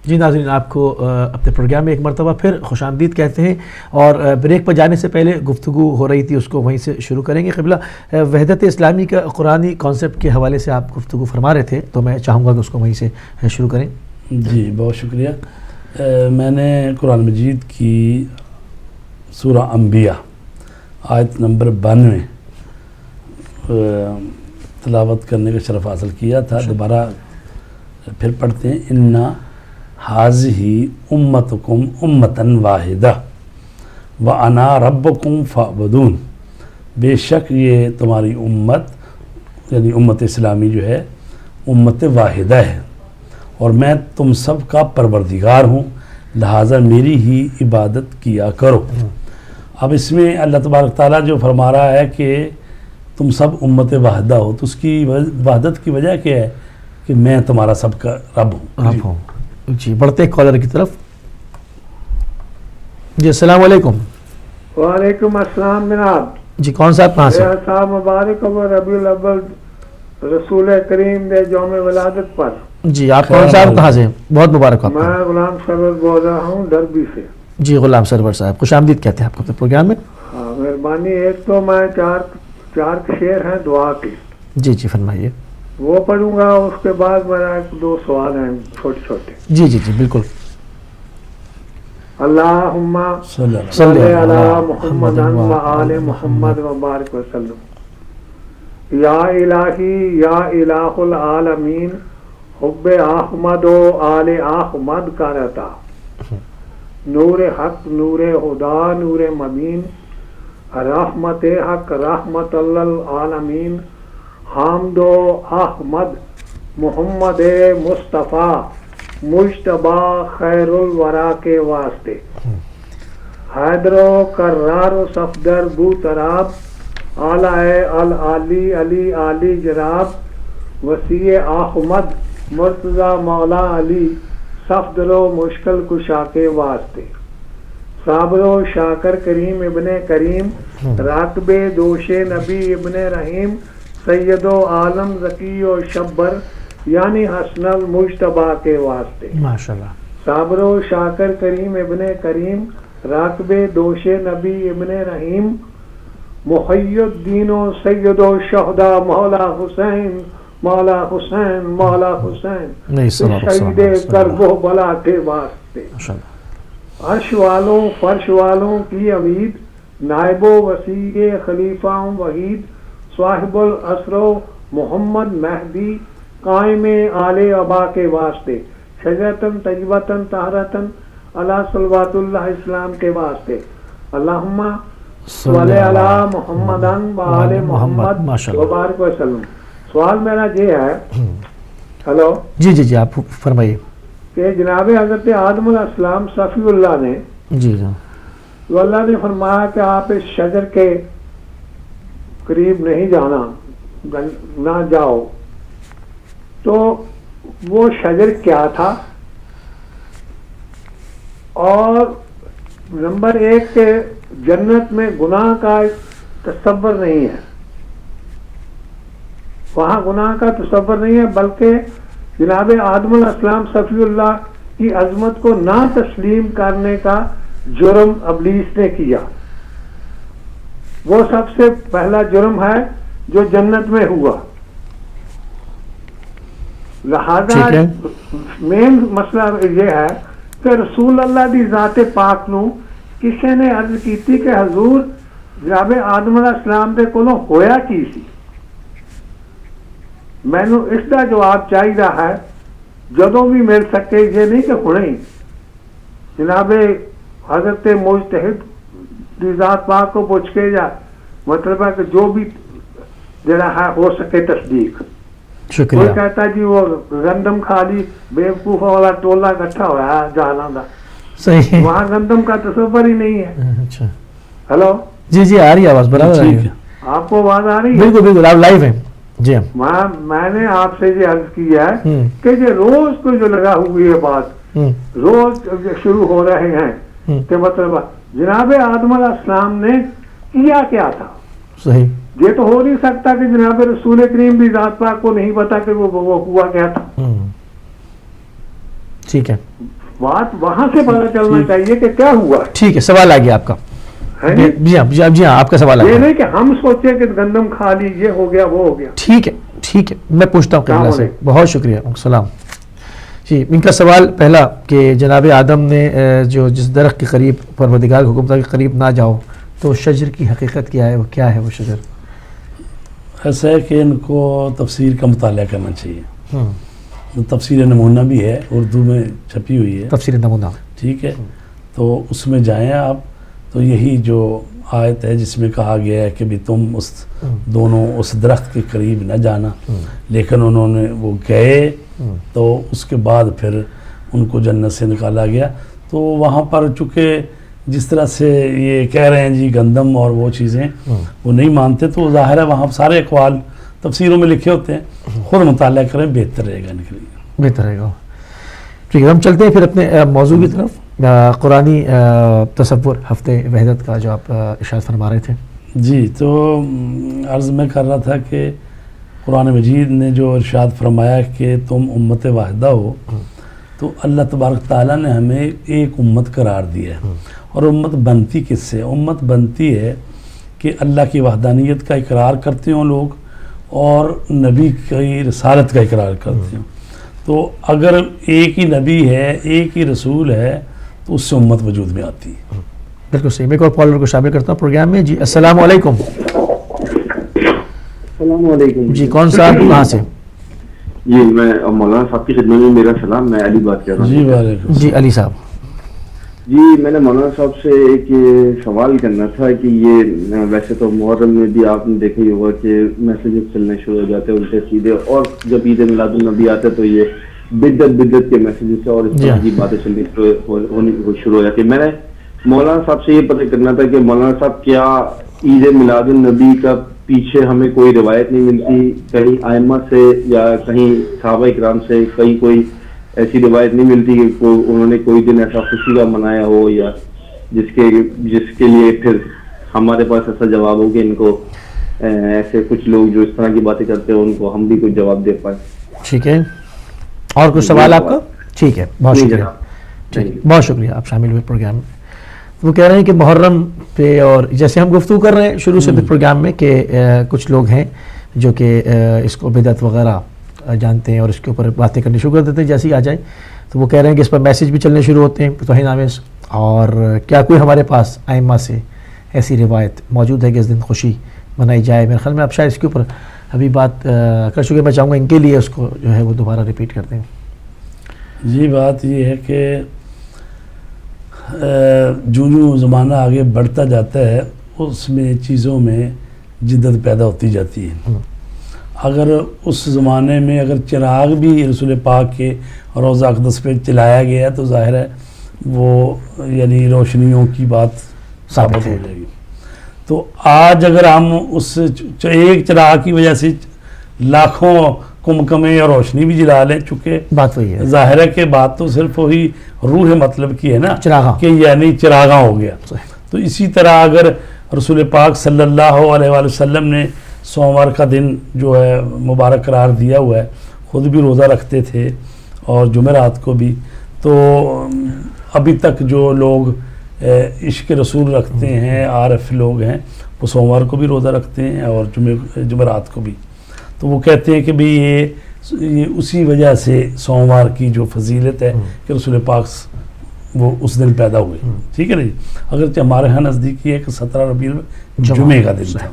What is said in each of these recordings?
جی ناظرین، آپ کو اپنے پروگرام میں ایک مرتبہ پھر خوش آمدید کہتے ہیں، اور بریک پر جانے سے پہلے گفتگو ہو رہی تھی، اس کو وہیں سے شروع کریں گے۔ قبلہ، وحدت اسلامی کا قرآنی کانسیپٹ کے حوالے سے آپ گفتگو فرما رہے تھے، تو میں چاہوں گا کہ اس کو وہیں سے شروع کریں۔ جی بہت شکریہ۔ میں نے قرآن مجید کی سورہ انبیاء آیت نمبر 92 تلاوت کرنے کا شرف حاصل کیا تھا۔ دوبارہ پھر پڑھتے ہیں۔ اِنَّا ہَٰذِهِ أُمَّتُكُمْ أُمَّةً وَاحِدَةً وَأَنَا رَبُّكُمْ فَاعْبُدُونِ، بے شک یہ تمہاری امت یعنی امت اسلامی جو ہے امت واحدہ ہے، اور میں تم سب کا پروردگار ہوں، لہٰذا میری ہی عبادت کیا کرو۔ اب اس میں اللہ تبارک تعالیٰ جو فرما رہا ہے کہ تم سب امت واحدہ ہو، تو اس کی وحدت کی وجہ کیا ہے؟ کہ میں تمہارا سب کا رب ہوں۔ جی بڑھتے ایک کالر کی طرف۔ جی السلام علیکم۔ وعلیکم السلام جناب۔ جی کون صاحب کہاں سے؟ صاحب مبارک و ربیع الاول رسول کریم دے یوم ولادت پر۔ جی آپ کون صاحب کہاں سے؟ بہت مبارک آپ کو۔ میں غلام سرور بول رہا ہوں ڈربی سے۔ جی غلام سرور صاحب، خوش آمدید کہتے ہیں آپ کو اپنے پروگرام میں۔ ہاں مہربانی۔ ایک تو میں چار شعر ہیں دعا کے، جی جی فرمائیے۔ وہ پڑھوں گا، اس کے بعد میرا ایک دو سوال ہیں چھوٹے چھوٹے۔ جی جی جی بالکل۔ اللہم صلی علی محمد و آل محمد و بارک وسلم۔ یا الہی یا الہ العالمین، حب احمد و آل احمد کا رہتا، نور حق نور خدا نور مبین، رحمت حق رحمت للعالمین، حامد و احمد محمد مصطفیٰ مجتبی خیر الورا کے واسطے، حیدر و کرار و صفدر بو تراب، اعلی العلی علی علی جناب، وسیع احمد مرتضی مولا علی، صفدر و مشکل کشا کے واسطے، صابر و شاکر کریم ابن کریم، راکب دوش نبی ابن رحیم، سید و عالم ذکی و شبر یعنی حسن المجتبی کے واسطے، ماشاءاللہ، صابر و شاکر کریم ابن کریم، راکب دوش نبی ابن رحیم، محی الدین و سید و شہدا مولا حسین مولا حسین مولا حسین، شہید کرب و بلا کے واسطے، عرش والوں فرش والوں کی امید، نائب و وسیع خلیفہ وحید، صاحب العصر و محمد مہدی، قائم آل ابا کے واسطے، شجرتن طیبتن طاہرتن علی صلوات اللہ اسلام کے واسطے، اللہم صلی علی محمد و آل محمد وبارک وسلم۔ سوال میرا یہ ہے، ہلو جی جی جی آپ فرمائیے، کہ جناب حضرت آدم علیہ السلام صفی اللہ نے، جی جی تو اللہ نے فرمایا کہ آپ اس شجر کے قریب نہیں جانا، نہ جاؤ، تو وہ شجر کیا تھا؟ اور نمبر ایک کہ جنت میں گناہ کا تصور نہیں ہے، وہاں گناہ کا تصور نہیں ہے، بلکہ جناب آدم علیہ السلام صفی اللہ کی عظمت کو نہ تسلیم کرنے کا جرم ابلیس نے کیا۔ وہ سب سے پہلا جرم ہے جو جنت میں ہوا۔ لہذا مین مسئلہ یہ ہے کہ رسول اللہ دی ذات پاک نو کسی نے عرض کیتی کہ حضور جناب آدم علیہ السلام دے کولوں ہویا کی سی؟ مینوں اس دا جواب چاہیے ہے جدوں بھی مل سکے، یہ نہیں کہ ہنے ہی۔ جناب حضرت مجتہد دی ذات پاک کو پوچھ کے، یا مطلب ہے کہ جو بھی جڑا ہے ہو سکے تصدیق۔ شکریہ۔ کوئی کہتا ہے جی وہ گندم کھا لی، بیوقوف والا ٹولہ اکٹھا ہوا ہے جہلاں دا، صحیح، وہاں گندم کا تصور ہی نہیں ہے۔ اچھا ہلو جی جی آ رہی ہے آواز، برابر آ رہی ہے، آپ کو آواز آ رہی ہے؟ بالکل بالکل، آپ لائیو ہیں جی۔ میں نے آپ سے یہ عرض کیا ہے کہ یہ روز کو جو لگا ہوئی ہے بات، روز شروع ہو رہے ہیں کہ مطلب جناب آدم علیہ السلام نے کیا کیا تھا؟ صحیح، یہ تو ہو نہیں سکتا کہ جناب رسول کریم بھی ذات پاک کو نہیں پتا کہ وہ ہوا کیا تھا۔ ٹھیک ہے, بات وہاں سے پتہ چلنا چاہیے کہ کیا ہوا. ٹھیک ہے, سوال آ گیا آپ کا. جی ہاں آپ کا سوال آ یہ گیا. نہیں کہ ہم سوچیں کہ گندم کھا لی, یہ ہو گیا وہ ہو گیا. ٹھیک ہے, میں پوچھتا ہوں قبلہ سے. بہت شکریہ, السلام. جی, ان کا سوال پہلا کہ جناب آدم نے جو جس درخت کے قریب پروردگار کے حکم تھا کہ قریب نہ جاؤ, تو شجر کی حقیقت کیا ہے, وہ کیا ہے وہ شجر؟ ایسا ہے کہ ان کو تفسیر کا مطالعہ کرنا چاہیے. تفسیر نمونہ بھی ہے, اردو میں چھپی ہوئی ہے تفسیر نمونہ, ٹھیک ہے, تو اس میں جائیں آپ, تو یہی جو آیت ہے جس میں کہا گیا ہے کہ بھی تم دونوں اس درخت کے قریب نہ جانا, لیکن انہوں نے وہ گئے تو اس کے بعد پھر ان کو جنت سے نکالا گیا. تو وہاں پر چونکہ جس طرح سے یہ کہہ رہے ہیں جی گندم اور وہ چیزیں وہ نہیں مانتے, تو ظاہر ہے وہاں سارے اقوال تفسیروں میں لکھے ہوتے ہیں, خود مطالعہ کریں, بہتر رہے گا ان کے لیے. بہتر رہے گا. ٹھیک ہے, ہم چلتے ہیں پھر اپنے موضوع کی طرف. قرآنی تصور ہفتے وحدت کا جو آپ ارشاد فرما رہے تھے. جی, تو عرض میں کر رہا تھا کہ قرآن مجید نے جو ارشاد فرمایا کہ تم امت واحدہ ہو, تو اللہ تبارک تعالیٰ نے ہمیں ایک امت قرار دیا ہے. اور امت بنتی کس سے؟ امت بنتی ہے کہ اللہ کی وحدانیت کا اقرار کرتے ہوں لوگ, اور نبی کی رسالت کا اقرار کرتے ہوں. تو اگر ایک ہی نبی ہے, ایک ہی رسول ہے, تو اس سے امت وجود میں آتی ہے. بالکل صحیح. میں ایک اور کالر کو شامل کرتا ہوں پروگرام میں. جی السلام علیکم. السلام علیکم. جی کون صاحب, کہاں سے؟ جی میں مولانا صاحب کی خدمت میں, میرا سلام, میں علی بات کر رہا ہوں. جی وعلیکم. جی علی صاحب. جی میں نے مولانا صاحب سے ایک سوال کرنا تھا کہ یہ ویسے تو محرم میں بھی آپ نے دیکھا ہی ہوگا کہ میسیجز چلنے شروع ہو جاتے ہیں الٹے سیدھے, اور جب عید میلاد النبی آتا ہے تو یہ بدعت کے میسیجز اور اس طرح کی باتیں چلنی شروع ہو جاتی ہے. میں نے مولانا صاحب سے یہ پتہ کرنا تھا کہ مولانا صاحب کیا عید میلاد النبی کا پیچھے ہمیں کوئی روایت نہیں ملتی کہیں ائمہ سے یا کہیں صحابہ اکرام سے, کہیں کوئی ایسی روایت نہیں ملتی کہ انہوں نے کوئی دن ایسا خوشی کا منایا ہو, یا جس کے لیے پھر ہمارے پاس ایسا جواب ہو کہ ان کو ایسے کچھ لوگ جو اس طرح کی باتیں کرتے ہیں ان کو ہم بھی کوئی جواب دے پائیں. ٹھیک ہے, اور کچھ سوال آپ کا؟ ٹھیک ہے, بہت شکریہ. ٹھیک, بہت شکریہ, آپ شامل ہوئے پروگرام میں. وہ کہہ رہے ہیں کہ محرم پہ, اور جیسے ہم گفتگو کر رہے ہیں شروع سے پروگرام میں کہ کچھ لوگ ہیں جو کہ اس کو بدعت وغیرہ جانتے ہیں اور اس کے اوپر باتیں کرنی شروع کر دیتے ہیں جیسے ہی آ جائیں. تو وہ کہہ رہے ہیں کہ اس پر میسیج بھی چلنے شروع ہوتے ہیں توہین آمیز, اور کیا کوئی ہمارے پاس ائمہ سے ایسی روایت موجود ہے کہ اس دن خوشی منائی جائے؟ میرے خیال میں آپ شاید اس کے اوپر ابھی بات کر چکے, میں چاہوں گا ان کے لیے اس کو جو ہے وہ دوبارہ ریپیٹ کرتے ہیں. جی بات یہ ہے کہ جو زمانہ آگے بڑھتا جاتا ہے اس میں چیزوں میں جدت پیدا ہوتی جاتی ہے. اگر اس زمانے میں اگر چراغ بھی رسول پاک کے روضہ اقدس پہ چلایا گیا تو ظاہر ہے وہ یعنی روشنیوں کی بات ثابت ہو جائے گی. تو آج اگر ہم اس ایک چراغ کی وجہ سے لاکھوں کمکمیں اور روشنی بھی جلا لیں, چونکہ بات وہی ہے, ظاہر ہے کہ بات تو صرف وہی روح مطلب کی ہے نا, چراغاں, کہ یعنی چراغاں ہو گیا. تو اسی طرح اگر رسول پاک صلی اللہ علیہ وآلہ وسلم نے سوموار کا دن جو ہے مبارک قرار دیا ہوا ہے, خود بھی روزہ رکھتے تھے اور جمعرات کو بھی, تو ابھی تک جو لوگ عشق رسول رکھتے ہیں, عارف لوگ ہیں, وہ سوموار کو بھی روزہ رکھتے ہیں اور جمعرات کو بھی. تو وہ کہتے ہیں کہ بھئی یہ اسی وجہ سے سوموار کی جو فضیلت ہے کہ رسول پاک وہ اس دن پیدا ہوئے. ٹھیک ہے نا جی, اگرچہ ہمارے ہاں نزدیکی ہے کہ 17 ربیع جمعے کا دن تھا.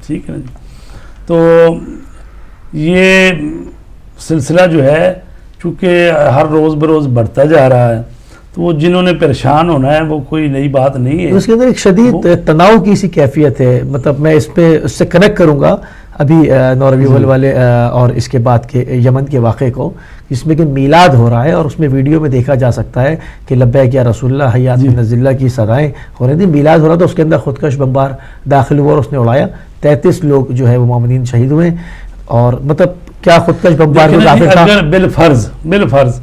ٹھیک ہے نا جی. تو یہ سلسلہ جو ہے چونکہ ہر روز بروز بڑھتا جا رہا ہے, تو وہ جنہوں نے پریشان ہونا ہے وہ کوئی نئی بات نہیں ہے. اس کے اندر ایک شدید تناؤ کی سی کیفیت ہے. مطلب میں اس پہ اس سے کنیکٹ کروں گا ابھی 9 ربیع الاول والے اور اس کے بعد کے یمن کے واقعے کو, جس میں کہ میلاد ہو رہا ہے اور اس میں ویڈیو میں دیکھا جا سکتا ہے کہ لبیک یا رسول اللہ حیات من اللہ کی صدائیں ہو رہی تھیں. میلاد ہو رہا تھا, اس کے اندر خودکش بمبار داخل ہوا اور اس نے اڑایا. 33 لوگ جو ہے وہ مومنین شہید ہوئے. اور مطلب کیا خودکش بمبار میں کافر تھا؟ اگر بالفرض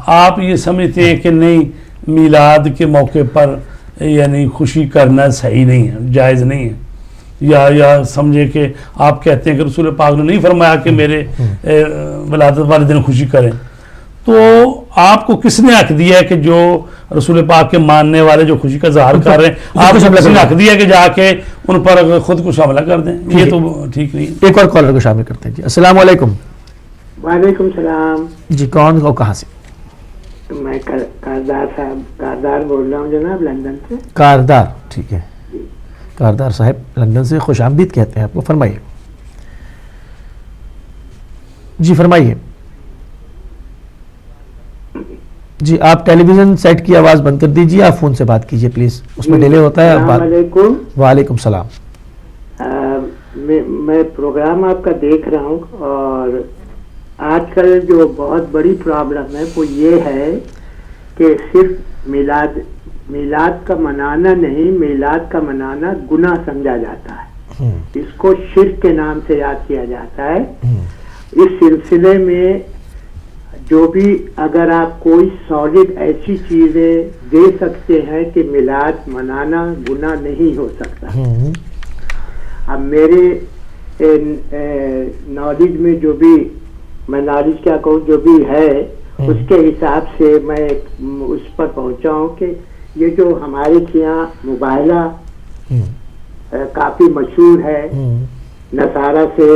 آپ یہ سمجھتے ہیں کہ نہیں میلاد کے موقع پر یعنی خوشی کرنا صحیح نہیں ہے, جائز نہیں ہے, یا سمجھے کہ آپ کہتے ہیں کہ رسول پاک نے نہیں فرمایا کہ میرے ولادت والے دن خوشی کریں, تو آپ کو کس نے حق دیا ہے کہ جو رسول پاک کے ماننے والے جو خوشی کا اظہار کر رہے ہیں آپ کو کس نے حق دیا کہ جا کے ان پر خود کو حملہ کر دیں؟ یہ تو ٹھیک نہیں. ایک اور کالر کو شامل کرتے ہیں. جی السلام علیکم. وعلیکم السلام. جی کون اور کہاں سے؟ میں کاردار بول رہا ہوں جناب، لندن سے. کاردار، ٹھیک ہے. کاردار صاحب لندن سے خوش آمدید کہتے ہیں آپ کو. فرمائیے. جی فرمائیے. جی آپ ٹیلی ویژن سیٹ کی آواز بند کر دیجیے، آپ فون سے بات کیجیے پلیز، اس میں ڈیلے ہوتا ہے. السلام علیکم. وعلیکم السلام. میں پروگرام آپ کا دیکھ رہا ہوں، اور آج کل جو بہت بڑی پرابلم ہے وہ یہ ہے کہ صرف میلاد کا منانا نہیں، میلاد کا منانا گناہ سمجھا جاتا ہے. اس کو شرک کے نام سے یاد کیا جاتا ہے. اس سلسلے میں جو بھی اگر آپ کوئی سالڈ ایسی چیزیں دے سکتے ہیں کہ میلاد منانا گناہ نہیں ہو سکتا. اب میرے نالج میں جو بھی، میں نالج کیا کہوں، جو بھی ہے اس کے حساب سے میں اس پر پہنچا ہوں کہ یہ جو ہمارے یہاں مباہلہ کافی مشہور ہے، نصارہ سے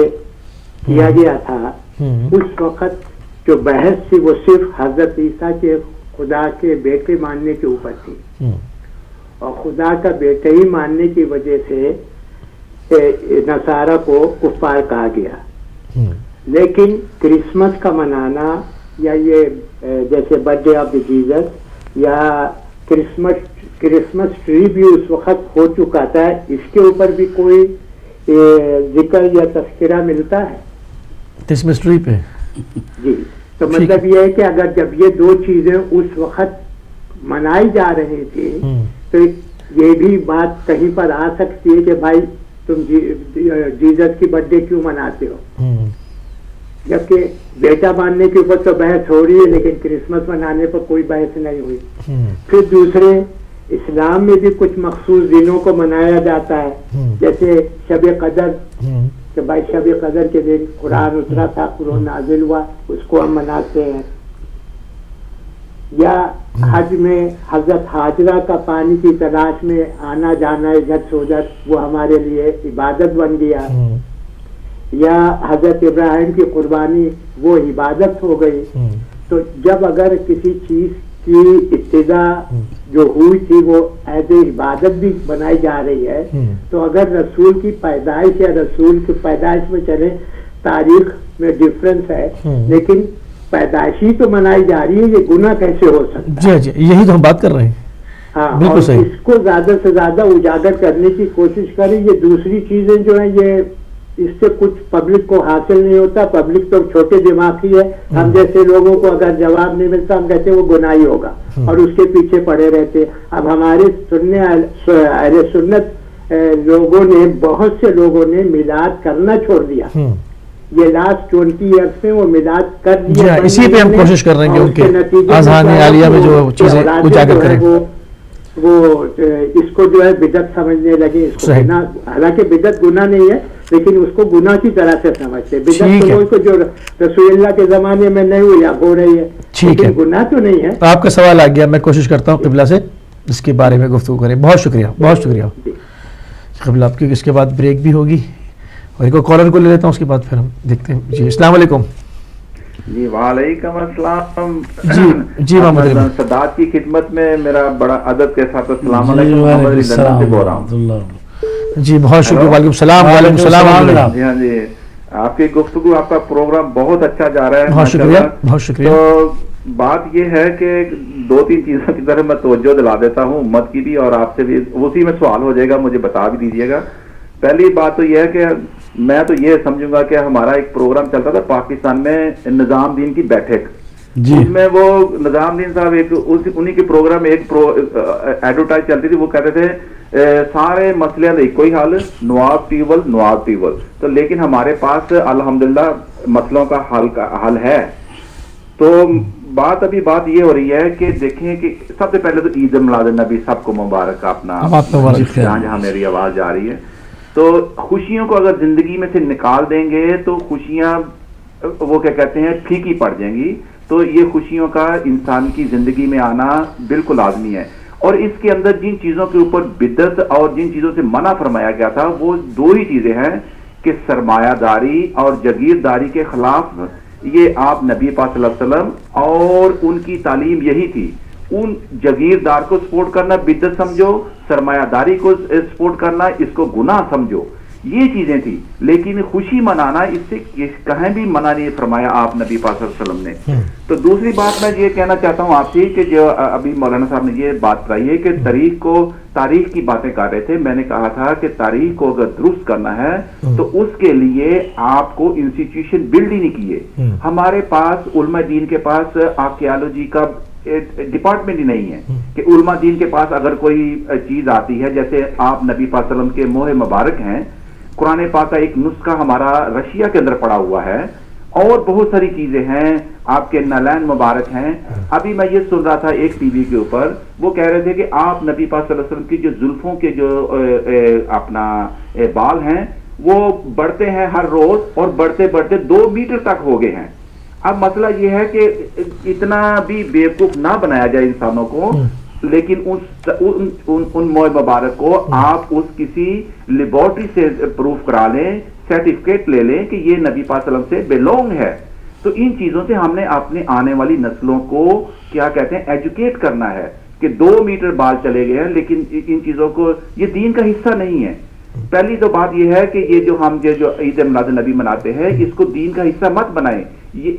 کیا گیا تھا، اس وقت جو بحث تھی وہ صرف حضرت عیسیٰ کے خدا کے بیٹے ماننے کے اوپر تھی، اور خدا کا بیٹے ہی ماننے کی وجہ سے نصارہ کو کفار کہا گیا. لیکن کرسمس کا منانا یا یہ جیسے birth day of the Jesus یا کرسمس ٹری بھی اس وقت ہو چکا تھا، اس کے اوپر بھی کوئی ذکر یا تذکرہ ملتا ہے کرسمس ٹری پہ؟ جی. تو مطلب یہ ہے کہ اگر جب یہ دو چیزیں اس وقت منائی جا رہی تھی تو یہ بھی بات کہیں پر آ سکتی ہے کہ بھائی تم جیزس کی برتھ ڈے کیوں مناتے ہو، جبکہ بیٹا ماننے کے اوپر تو بحث ہو رہی ہے لیکن کرسمس منانے پر کوئی بحث نہیں ہوئی. پھر دوسرے اسلام میں بھی کچھ مخصوص دنوں کو منایا جاتا ہے، جیسے شب قدر، کہ بھائی شب قدر کے دن قرآن اترا تھا، قرآن نازل ہوا، اس کو ہم مناتے ہیں. یا حج میں حضرت حاجرہ کا پانی کی تلاش میں آنا جانا جھٹ سوجت، وہ ہمارے لیے عبادت بن گیا. یا حضرت ابراہیم کی قربانی، وہ عبادت ہو گئی. تو جب اگر کسی چیز کی ابتدا جو ہوئی تھی وہ ایز اے عبادت بھی بنائی جا رہی ہے، تو اگر رسول کی پیدائش یا رسول کی پیدائش میں چلے، تاریخ میں ڈفرنس ہے لیکن پیدائشی تو منائی جا رہی ہے، یہ گناہ کیسے ہو سکتا ہے؟ جی جی یہی تو ہم بات کر رہے ہیں. ہاں، بالکل اور صحیح. اس کو زیادہ سے زیادہ اجاگر کرنے کی کوشش کریں. یہ دوسری چیزیں جو ہیں یہ اس سے کچھ پبلک کو حاصل نہیں ہوتا. پبلک تو چھوٹے دماغ کی ہے، ہم جیسے لوگوں کو اگر جواب نہیں ملتا ہم کہتے وہ گناہی ہوگا اور اس کے پیچھے پڑے رہتے. اب ہمارے اہل سنت لوگوں نے، بہت سے لوگوں نے میلاد کرنا چھوڑ دیا. یہ لاسٹ 20 ایئرس میں وہ میلاد کر دیا. اسی پہ ہم کوشش کر رہے ہیں کہ ان کے اذہان عالیہ میں جو چیزیں اجاگر کریں، وہ اس کو جو ہے بدعت سمجھنے لگے. اس کو گناہ، حالانکہ بدعت گناہ نہیں ہے لیکن اس کو گناہ کی طرح سے سمجھتے. بدعت تو جو رسول اللہ کے زمانے میں نہیں ہوئی اب ہو رہی ہے، لیکن گناہ تو نہیں ہے. آپ کا سوال آ گیا، میں کوشش کرتا ہوں قبلہ سے اس کے بارے میں گفتگو کریں. بہت شکریہ، بہت شکریہ قبلہ آپ کی. اس کے بعد بریک بھی ہوگی اور ایک کالر کو لے لیتا ہوں، اس کے بعد پھر ہم دیکھتے ہیں. جی السلام علیکم. جی وعلیکم السلام. جی محمد علی سادات کی خدمت میں میرا بڑا ادب کے ساتھ السلام علیکم. محمد علی لندن سے بول رہا ہوں. جی بہت شکریہ. وعلیکم السلام. وعلیکم السلام. جی ہاں جی، آپ کی گفتگو، آپ کا پروگرام بہت اچھا جا رہا ہے. بہت شکریہ، بہت شکریہ. تو بات یہ ہے کہ 2-3 چیزوں کی طرف میں توجہ دلا دیتا ہوں، امت کی بھی اور آپ سے بھی. اسی میں سوال ہو جائے گا، مجھے بتا بھی دیجیے گا. پہلی بات تو یہ ہے کہ میں تو یہ سمجھوں گا کہ ہمارا ایک پروگرام چلتا تھا پاکستان میں، نظام دین کی بیٹھک. اس میں وہ نظام دین صاحب انہی کے پروگرام میں ایک ایڈورٹائز چلتی تھی. وہ کہتے تھے سارے مسئلے ایک کوئی حل، نواب ٹیول. تو لیکن ہمارے پاس الحمدللہ مسئلوں کا حل ہے. تو بات یہ ہو رہی ہے کہ دیکھیں کہ سب سے پہلے تو عید میلاد النبی سب کو مبارک. اپنا جہاں میری آواز جا رہی ہے، تو خوشیوں کو اگر زندگی میں سے نکال دیں گے تو خوشیاں وہ کیا کہتے ہیں پھیکی پڑ جائیں گی. تو یہ خوشیوں کا انسان کی زندگی میں آنا بالکل لازمی ہے. اور اس کے اندر جن چیزوں کے اوپر بدعت اور جن چیزوں سے منع فرمایا گیا تھا وہ دو ہی چیزیں ہیں کہ سرمایہ داری اور جگیرداری کے خلاف. یہ آپ نبی پاک صلی اللہ علیہ وسلم اور ان کی تعلیم یہی تھی. ان جگیردار کو سپورٹ کرنا بدعت سمجھو، سرمایہ داری کو سپورٹ کرنا اس کو گناہ سمجھو، یہ چیزیں تھی. لیکن خوشی منانا اس سے کہیں بھی منع نہیں فرمایا آپ نبی پاک صلی اللہ علیہ وسلم نے. تو دوسری بات میں یہ کہنا چاہتا ہوں آپ سے کہ جو ابھی مولانا صاحب نے یہ بات بتائی ہے کہ تاریخ کی باتیں کر رہے تھے. میں نے کہا تھا کہ تاریخ کو اگر درست کرنا ہے تو اس کے لیے آپ کو انسٹیٹیوشن بلڈ ہی نہیں کیے. ہمارے پاس علماء دین کے پاس آرکیالوجی کا ڈپارٹمنٹ ہی نہیں ہے کہ علماء دین کے پاس اگر کوئی چیز آتی ہے، جیسے آپ نبی پاک صلی اللہ علیہ وسلم کے موہ مبارک ہیں، قرآن پاک کا ایک نسخہ ہمارا رشیا کے اندر پڑا ہوا ہے، اور بہت ساری چیزیں ہیں، آپ کے نالین مبارک ہیں. ابھی میں یہ سن رہا تھا ایک ٹی وی کے اوپر، وہ کہہ رہے تھے کہ آپ نبی پاک صلی اللہ علیہ وسلم کی جو زلفوں کے جو اپنا بال ہیں وہ بڑھتے ہیں ہر روز، اور بڑھتے بڑھتے 2 میٹر تک ہو گئے ہیں. اب مسئلہ یہ ہے کہ اتنا بھی بیوقوف نہ بنایا جائے انسانوں کو، لیکن ان موہ مبارک کو آپ اس کسی لیبارٹری سے پروف کرا لیں، سرٹیفکیٹ لے لیں کہ یہ نبی پاک صلی اللہ علیہ وسلم سے بیلونگ ہے. تو ان چیزوں سے ہم نے اپنے آنے والی نسلوں کو کیا کہتے ہیں ایجوکیٹ کرنا ہے کہ 2 میٹر بال چلے گئے ہیں، لیکن ان چیزوں کو یہ دین کا حصہ نہیں ہے. پہلی تو بات یہ ہے کہ یہ جو ہم جو عید میلاد النبی مناتے ہیں اس کو دین کا حصہ مت بنائیں. یہ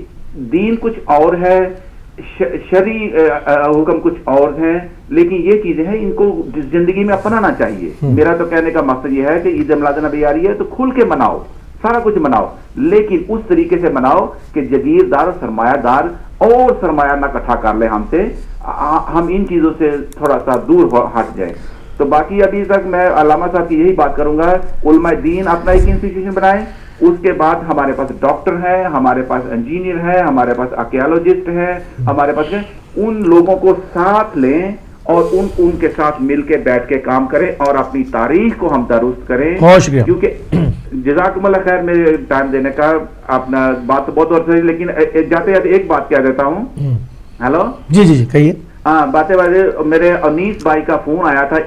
دین کچھ اور ہے، شرعی حکم کچھ اور ہیں، لیکن یہ چیزیں ہیں ان کو زندگی میں اپنانا چاہیے. میرا تو کہنے کا مقصد یہ ہے کہ عید میلاد النبی آ رہی ہے تو کھل کے مناؤ، سارا کچھ مناؤ، لیکن اس طریقے سے مناؤ کہ جگیردار اور سرمایہ دار اور سرمایہ نہ اکٹھا کر لے ہم سے. ہم ان چیزوں سے تھوڑا سا دور ہٹ جائیں. تو باقی ابھی تک میں علامہ صاحب کی یہی بات کروں گا، علماء دین اپنا ایک انسٹیٹیوشن بنائیں. اس کے بعد ہمارے پاس ڈاکٹر ہیں، ہمارے پاس انجینئر ہیں، ہمارے پاس آرکیالوجسٹ ہیں، ہمارے پاس ان لوگوں کو ساتھ لیں اور ان کے ساتھ مل کے بیٹھ کے کام کریں اور اپنی تاریخ کو ہم درست کریں. کیونکہ جزاکم اللہ خیر میرے ٹائم دینے کا. اپنا بات تو بہت اور لیکن جاتے جاتے ایک بات کہہ دیتا ہوں. ہیلو جی کہیے. ہاں باتیں میرے انیس بھائی کا فون آیا تھا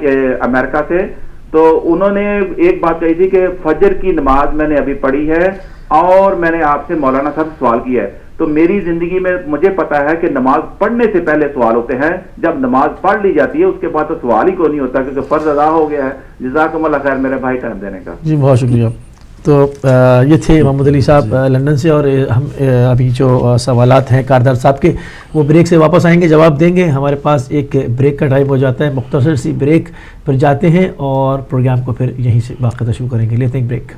امریکہ سے، تو انہوں نے ایک بات کہی تھی کہ فجر کی نماز میں نے ابھی پڑھی ہے اور میں نے آپ سے مولانا صاحب سوال کیا ہے. تو میری زندگی میں مجھے پتا ہے کہ نماز پڑھنے سے پہلے سوال ہوتے ہیں، جب نماز پڑھ لی جاتی ہے اس کے بعد تو سوال ہی کو نہیں ہوتا کیونکہ فرض ادا ہو گیا ہے. جزاکم اللہ خیر میرے بھائی ٹائم دینے کا. جی بہت شکریہ. تو یہ تھے محمد علی صاحب لندن سے، اور ہم ابھی جو سوالات ہیں کاردار صاحب کے وہ بریک سے واپس آئیں گے، جواب دیں گے. ہمارے پاس ایک بریک کا ٹائم ہو جاتا ہے، مختصر سی بریک پر جاتے ہیں اور پروگرام کو پھر یہیں سے باقاعدہ شروع کریں گے. لیتے ہیں بریک.